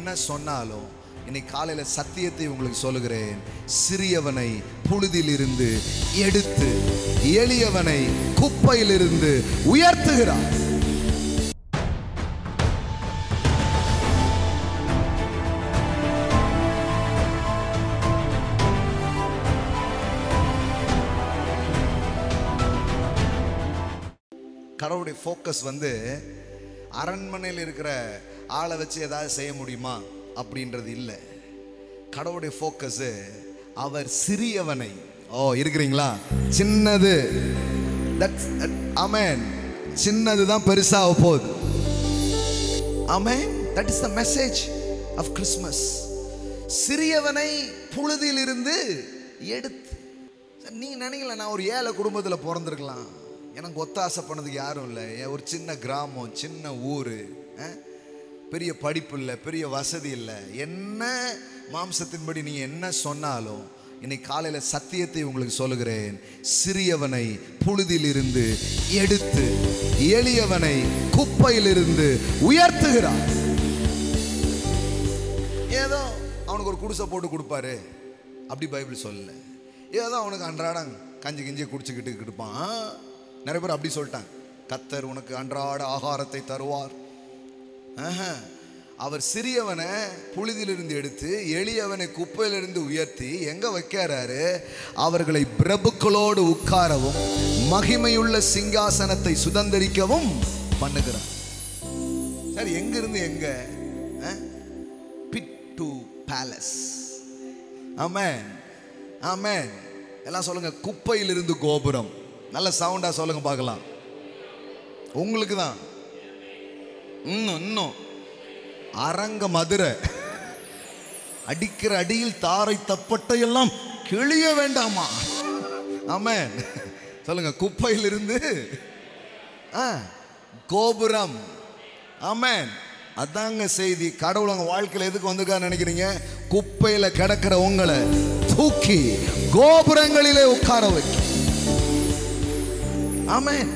என்ன சொன்னாலும் இன்னைக்கு காலையில சத்தியத்தை உங்களுக்கு சொல்லுகிறேன். சிறியவனை புழுதியிலிருந்து எடுத்து எளியவனை குப்பையிலிருந்து உயர்த்துகிறார். கடவுளுடைய ஃபோக்கஸ் அரண்மனையில் இருக்கிற ஆளை வச்சு ஏதாவது செய்ய முடியுமா அப்படின்றது இல்லை. கடவுளுடைய ஃபோக்கஸ் அவர் சிறியவனை, இருக்கிறீங்களா, சின்னது, ஆமென், சின்னது தான் பெருசாக போகுது. Amen. That is the message of Christmas. சிறியவனை புழுதியில் இருந்து எடுத்து. நீ நினைக்கல நான் ஒரு ஏழை குடும்பத்தில் பிறந்திருக்கலாம், எனக்கு ஒத்தாசை பண்ணதுக்கு யாரும் இல்லை, ஒரு சின்ன கிராமம், சின்ன ஊர், பெரிய படிப்பு இல்லை, பெரிய வசதி இல்லை, என்ன மாம்சத்தின்படி நீ என்ன சொன்னாலும் இன்னைக்கு காலையில் சத்தியத்தை உங்களுக்கு சொல்லுகிறேன். சிறியவனை புழுதியிலிருந்து எடுத்து எளியவனை குப்பையிலிருந்து உயர்த்துகிறார். ஏதோ அவனுக்கு ஒரு குடிசை போட்டு கொடுப்பாரு அப்படி பைபிள் சொல்லல. ஏதோ அவனுக்கு அன்றாடம் கஞ்சி கிஞ்சி குடிச்சுக்கிட்டு கொடுப்பான். நிறைய பேர் அப்படி சொல்லிட்டாங்க, கர்த்தர் உனக்கு அன்றாட ஆகாரத்தை தருவார். அவர் சிறியவனை புழுதியிலிருந்து எடுத்து எளியவனை குப்பையிலிருந்து உயர்த்தி எங்க வைக்கிறாரு? அவர்களை பிரபுக்களோடு உட்காரவும் மகிமையுள்ள சிங்காசனத்தை சுதந்திரிக்கவும் பண்ணுகிறார். சரி, எங்கிருந்து எங்க? Pit to palace. Amen, amen. எல்லாம் சொல்லுங்க, குப்பையிலிருந்து கோபுரம். நல்ல சவுண்டா சொல்லுங்க பார்க்கலாம். உங்களுக்கு தான். இன்னும் அரங்க மதுரை அடிக்கிற அடியில் தாரை தப்பட்டை எல்லாம் கிழிய வேண்டாமா? ஆமென். சொல்லுங்க, குப்பையிலிருந்து கோபுரம். ஆமென். அதாங்க செய்தி. கடவுள் உங்க வாழ்க்கையில் எதுக்கு வந்திருக்கான்னு நினைக்கிறீங்க? குப்பையில கிடக்கிற உங்களை தூக்கி கோபுரங்களிலே உட்கார வைக்க. ஆமென்.